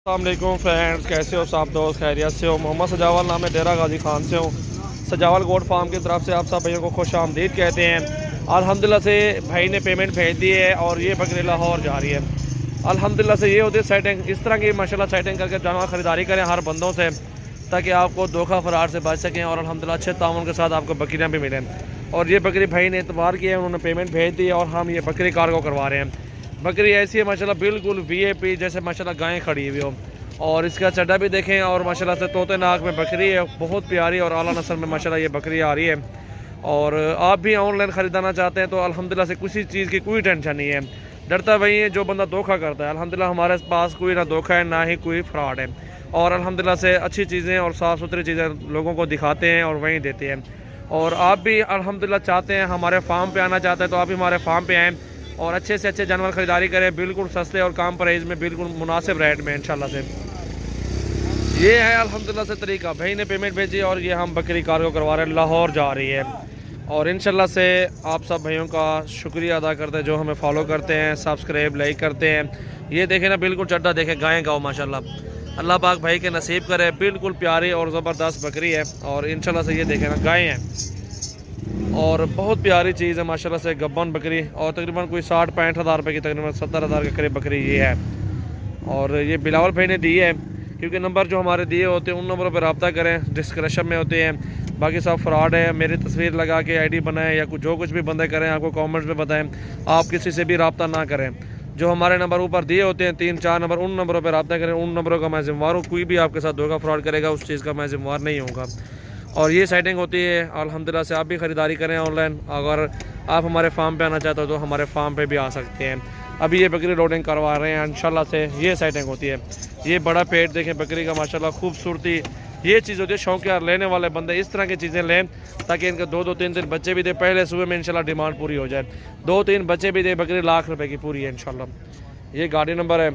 अस्सलामुअलैकुम फ्रेंड्स, कैसे हो सब दोस्त? खैरियत से हो? मोहम्मद सजावल नाम है, डेरा गाजी खान से हूँ। सजावल गोट फार्म की तरफ से आप सब भाइयों को खुश आमदीद कहते हैं। अल्हम्दुलिल्लाह से भाई ने पेमेंट भेज दी है और ये बकरी लाहौर जा रही है। अल्हम्दुलिल्लाह से ये होती है सेटिंग, इस तरह की माशाल्लाह सेटिंग करके जानवर ख़रीदारी करें हर बंदों से, ताकि आपको धोखा फरार से बच सकें और अल्हम्दुलिल्लाह अच्छे ताउन के साथ आपको बकरियाँ भी मिलें। और ये बकरी भाई ने एतबार किया है, उन्होंने पेमेंट भेज दी है और हम ये बकरी कार्गो करवा रहे हैं। बकरी ऐसी है माशाल्लाह बिल्कुल वीआईपी जैसे माशाल्लाह गायें खड़ी हुई हो। और इसका चड्डा भी देखें और माशाल्लाह से तोते नाक में बकरी है, बहुत प्यारी और आला नस्ल में माशाल्लाह ये बकरी आ रही है। और आप भी ऑनलाइन ख़रीदना चाहते हैं तो अल्हम्दुलिल्लाह से किसी चीज़ की कोई टेंशन नहीं है। डरता वही है जो बंदा धोखा करता है। अल्हम्दुलिल्लाह हमारे पास कोई ना धोखा है ना ही कोई फ्रॉड है। और अल्हम्दुलिल्लाह से अच्छी चीज़ें और साफ़ सुथरी चीज़ें लोगों को दिखाते हैं और वहीं देते हैं। और आप भी अल्हम्दुलिल्लाह चाहते हैं हमारे फार्म पे आना चाहते हैं तो आप भी हमारे फार्म पे आएँ और अच्छे से अच्छे जानवर ख़रीदारी करें, बिल्कुल सस्ते और कम प्राइस में, बिल्कुल मुनासिब रेट में इंशाल्लाह से। ये है अल्हम्दुलिल्लाह से तरीका। भाई ने पेमेंट भेजी और ये हम बकरी कार्गो करवा रहे हैं, लाहौर जा रही है। और इंशाल्लाह से आप सब भाइयों का शुक्रिया अदा करते हैं जो हमें फॉलो करते हैं, सब्सक्राइब लाइक करते हैं। ये देखें ना, बिल्कुल चड्डा देखें, गायें गाओ माशाल्लाह। अल्लाह पाक भाई के नसीब करे, बिल्कुल प्यारी और ज़बरदस्त बकरी है। और इंशाल्लाह से ये देखें ना, गायें हैं और बहुत प्यारी चीज़ है माशाल्लाह से, गब्बन बकरी। और तकरीबन कोई 60-65 हज़ार रुपये की, तकरीबन 70 हज़ार के करीब बकरी ये है। और ये बिलावल भाई ने दी है, क्योंकि नंबर जो हमारे दिए होते हैं उन नंबरों पर रब्ता करें, डिस्क्रिप्शन में होते हैं। बाकी सब फ्रॉड है, मेरी तस्वीर लगा के आईडी बनाएं या कुछ जो कुछ भी बंदे करें आपको कमेंट्स में बताएं। आप किसी से भी रब्ता ना करें। जो हमारे नंबर ऊपर दिए होते हैं 3-4 नंबर, उन नंबरों पर रब्ता करें, उन नंबरों का मैं जिम्मेवार हूँ। कोई भी आपके साथ धोखा फ्रॉड करेगा उस चीज़ का मैं जिम्मेवार नहीं होऊंगा। और ये सेटिंग होती है अल्हम्दुलिल्लाह से। आप भी ख़रीदारी करें ऑनलाइन। अगर आप हमारे फार्म पे आना चाहते हो तो हमारे फार्म पे भी आ सकते हैं। अभी ये बकरी लोडिंग करवा रहे हैं इंशाल्लाह से। ये सेटिंग होती है। ये बड़ा पेट देखें बकरी का माशाल्लाह, खूबसूरती। ये चीज़ होती है शौकिया लेने वाले बंदे इस तरह की चीज़ें लें ताकि इनके 2-2, 3-3 बच्चे भी दे। पहले सुबह में इंशाल्लाह डिमांड पूरी हो जाए, 2-3 बच्चे भी दे। बकरी लाख रुपए की पूरी है इंशाल्लाह। ये गाड़ी नंबर है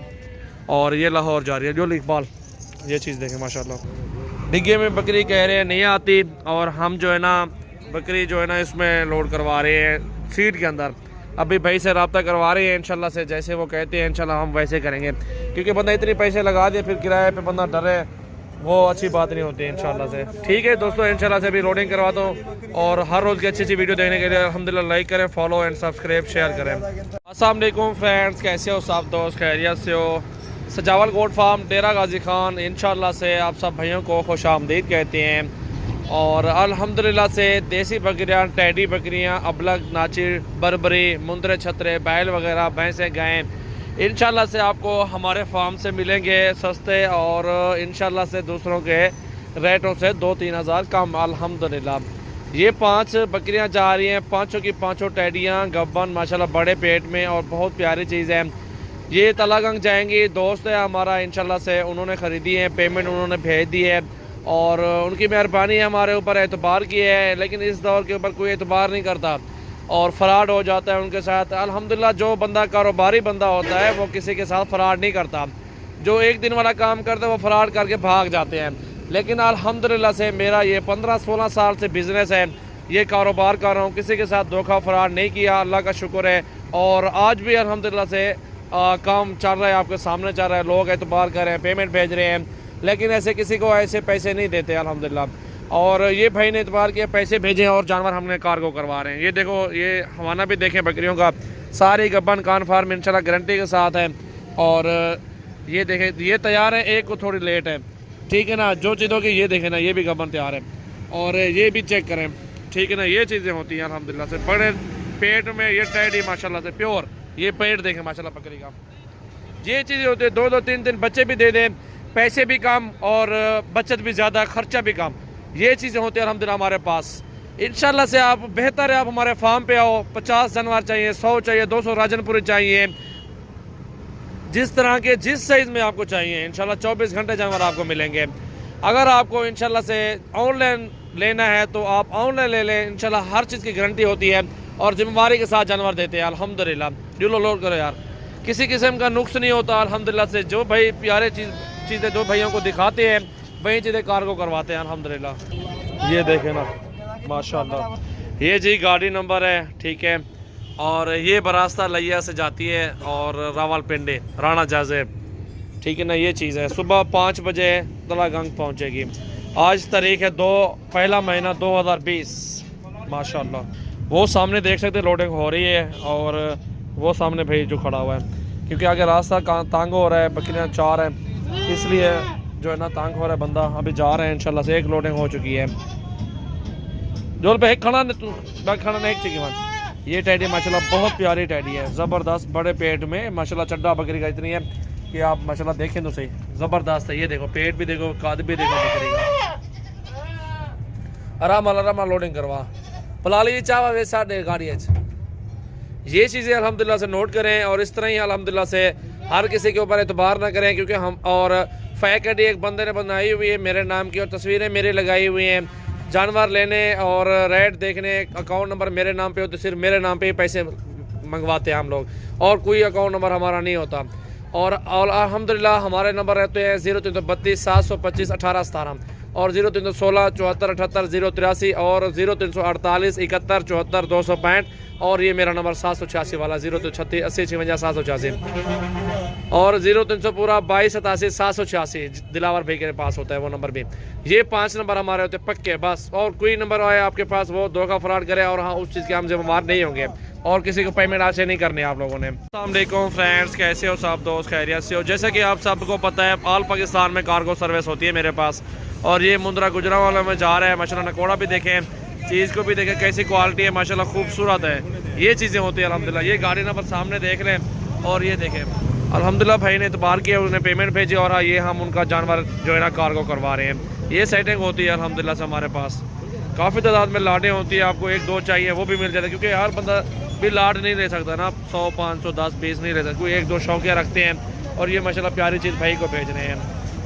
और ये लाहौर जा रही है। जो इकबाल, ये चीज़ देखें माशाल्लाह। डिग्गे में बकरी कह रहे हैं नहीं आती और हम जो है ना बकरी जो है ना इसमें लोड करवा रहे हैं सीट के अंदर। अभी भाई से रब्ता करवा रहे हैं इंशाल्लाह से, जैसे वो कहते हैं इंशाल्लाह हम वैसे करेंगे। क्योंकि बंदा इतने पैसे लगा दिए फिर किराए पे बंदा डरे, वो अच्छी बात नहीं होती इंशाल्लाह से। ठीक है दोस्तों, इंशाल्लाह से भी लोडिंग करवाता हूँ। और हर रोज़ की अच्छी अच्छी वीडियो देखने के लिए अल्हम्दुलिल्लाह लाइक करें, फॉलो एंड सब्सक्राइब शेयर करें। अस्सलाम वालेकुम फ्रेंड्स, कैसे हो सब दोस्त? खैरियत से हो? सजावल गोट फार्म, डेरा गाजी खान, इंशाल्लाह से आप सब भाइयों को खुश आमदीद कहते हैं। और अल्हम्दुलिल्लाह से देसी बकरियाँ, टैडी बकरियाँ, अबलग, नाचिर, बरबरी, मुंदरे छतरे, बैल वगैरह, भैंसें, गायें इंशाल्लाह से आपको हमारे फार्म से मिलेंगे सस्ते और इंशाल्लाह से दूसरों के रेटों से 2-3 हज़ार कम अल्हम्दुलिल्लाह। ये 5 बकरियाँ जा रही हैं, पाँचों की पाँचों टैडियाँ गब्बन माशाल्लाह बड़े पेट में और बहुत प्यारी चीज़ है। ये तलागंग जाएंगी, दोस्त है हमारा इंशाल्लाह से, उन्होंने ख़रीदी है, पेमेंट उन्होंने भेज दी है और उनकी मेहरबानी है, हमारे ऊपर एतबार की है। लेकिन इस दौर के ऊपर कोई एतबार नहीं करता और फ़राड हो जाता है उनके साथ। अल्हम्दुलिल्लाह जो बंदा कारोबारी बंदा होता है वो किसी के साथ फ़राड नहीं करता। जो एक दिन वाला काम करते हैं वो फ़राड करके भाग जाते हैं। लेकिन अल्हम्दुलिल्लाह से मेरा ये 15-16 साल से बिज़नेस है, ये कारोबार कर रहा हूँ, किसी के साथ धोखा फ़राड नहीं किया, अल्लाह का शुक्र है। और आज भी अल्हम्दुलिल्लाह से काम चल रहा है, आपके सामने चल रहा है। लोग एतबार कर रहे हैं, पेमेंट भेज रहे हैं, लेकिन ऐसे किसी को ऐसे पैसे नहीं देते अल्हम्दुलिल्लाह। और ये भाई ने एतबार किया, पैसे भेजे और जानवर हमने कार्गो करवा रहे हैं। ये देखो, ये हवाना भी देखें बकरियों का, सारी गब्बन कान फार्म इंशाल्लाह गारंटी के साथ है। और ये देखें, ये तैयार है, एक को थोड़ी लेट है, ठीक है ना। जो चीज़ों की ये देखें ना, ये भी गब्बन तैयार है। और ये भी चेक करें, ठीक है ना। ये चीज़ें होती हैं अल्हम्दुलिल्लाह से। बड़े पेट में ये टैडी माशाल्लाह से प्योर, ये पेट देखें माशाल्लाह बकरी का। ये चीज़ें होती है, 2-2, 3-3 बच्चे भी दे दें, पैसे भी कम और बचत भी ज़्यादा, खर्चा भी कम। ये चीज़ें होती हैं अल्हम्दुलिल्लाह हमारे पास। इंशाल्लाह से आप बेहतर है आप हमारे फार्म पे आओ। 50 जानवर चाहिए, 100 चाहिए, 200 राजनपुरी चाहिए, जिस तरह के जिस साइज़ में आपको चाहिए इंशाल्लाह 24 घंटे जानवर आपको मिलेंगे। अगर आपको इंशाल्लाह से ऑनलाइन लेना है तो आप ऑनलाइन ले लें, इंशाल्लाह हर चीज़ की गारंटी होती है और जिम्मेवारी के साथ जानवर देते हैं अल्हम्दुलिल्लाह। दिलो लोड करो यार, किसी किस्म का नुक्स नहीं होता अल्हम्दुलिल्लाह से। जो भाई प्यारे चीज़ें दो भाइयों को दिखाते हैं वही चीज़ें कार्गो करवाते हैं अल्हम्दुलिल्लाह। ये देखें ना माशाल्लाह, ये जी गाड़ी नंबर है, ठीक है। और ये बरास्ता लिया से जाती है और रावलपिंडी राणा जाजेब, ठीक है ना, ये चीज़ है। सुबह 5 बजे तलागंग पहुँचेगी। आज तारीख है 2 पहला महीना 2020 माशाल्लाह। वो सामने देख सकते हैं लोडिंग हो रही है, और वो सामने भाई जो खड़ा हुआ है, क्योंकि आगे रास्ता तंग हो रहा है, बकरियाँ 4 हैं, इसलिए जो है ना तंग हो रहा है बंदा। अभी जा रहे हैं इंशाल्लाह से, एक लोडिंग हो चुकी है। जो पे एक खड़ा नहीं एक चाहिए। ये टैडी माशाल्लाह बहुत प्यारी टैडी है, ज़बरदस्त, बड़े पेट में माशाल्लाह। चड्डा बकरी का इतनी है कि आप माशाल्लाह देखें तो सही, ज़बरदस्त है। ये देखो पेट भी देखो, काद भी देखो बकरी का। आराम लोडिंग करवा पला ली चावा वे साढ़े गाड़ी। ये चीज़ें अल्हम्दुलिल्लाह से नोट करें, और इस तरह ही अल्हम्दुलिल्लाह से हर किसी के ऊपर एतबार ना करें, क्योंकि हम और फेक आईडी एक बंदे ने बनाई हुई है मेरे नाम की, और तस्वीरें मेरी लगाई हुई हैं। जानवर लेने और रेट देखने, अकाउंट नंबर मेरे नाम पे हो तो सिर्फ मेरे नाम पे ही पैसे मंगवाते हैं हम लोग, और कोई अकाउंट नंबर हमारा नहीं होता। और अल्हम्दुलिल्लाह हमारे नंबर रहते हैं 0332 725 1817 और 0316 74 78 083 और 0348 71 74 265, और ये मेरा नंबर 786 वाला 0336 80 56 786 और 0300 पूरा 22 87 786 दिलावर भाई के पास होता है वो नंबर भी। ये 5 नंबर हमारे होते हैं पक्के बस, और कोई नंबर आए आपके पास वो धोखा फ्रॉड करे, और हाँ उस चीज़ के हम जिम्मेदार नहीं होंगे, और किसी को पेमेंट ऐसे नहीं करने आप लोगों ने। अस्सलाम वालेकुम फ्रेंड्स, कैसे हो सब दोस्त, खैरियत से हो। जैसे कि आप सबको पता है ऑल पाकिस्तान में कार्गो सर्विस होती है मेरे पास, और ये मुंद्रा गुजरांवाला में जा रहा है माशाल्लाह। नकोड़ा भी देखें, चीज़ को भी देखें कैसी क्वालिटी है माशाल्लाह, खूबसूरत है। ये चीज़ें होती है अल्हम्दुलिल्लाह। ये गाड़ी नंबर सामने देख लें, और ये देखें अल्हम्दुलिल्लाह भाई ने इतबार किया, उन्हें पेमेंट भेजी, और ये हम उनका जानवर जो है ना कार्गो करवा रहे हैं। ये सेटिंग होती है अल्हम्दुलिल्लाह से हमारे पास। काफ़ी तादाद में लाडें होती है, आपको 1-2 चाहिए वो भी मिल जाता है, क्योंकि हर बंदा भी लाड नहीं ले सकता ना, 100 500 10 20 नहीं ले सकता, कोई 1-2 शौकिया रखते हैं। और ये माशाल्लाह प्यारी चीज़ भाई को भेज रहे हैं।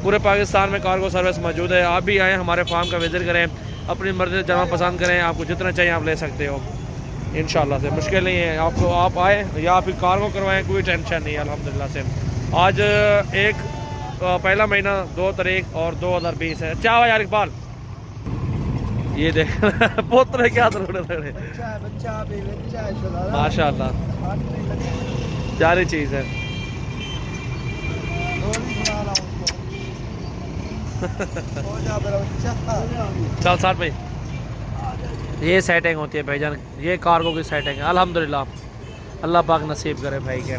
पूरे पाकिस्तान में कार्गो सर्विस मौजूद है। आप भी आएँ हमारे फार्म का विज़िट करें, अपनी मर्ज़ी से जानवर पसंद करें, आपको जितना चाहिए आप ले सकते हो इंशाल्लाह से। मुश्किल नहीं है आपको, आप आए या फिर कार्गो करवाएं, कोई टेंशन नहीं है अल्हम्दुलिल्लाह से। आज पहला महीना 2 तारीख और 2020 है। क्या हुआ यार इकबाल, ये देख पोतरे क्या रहे माशाल्लाह, प्यारी चीज़ है। चल 60 भाई, ये सेटिंग होती है भाईजान, ये कार्गो की सेटिंग है अल्हम्दुलिल्लाह। अल्लाह पाक नसीब करे भाई के।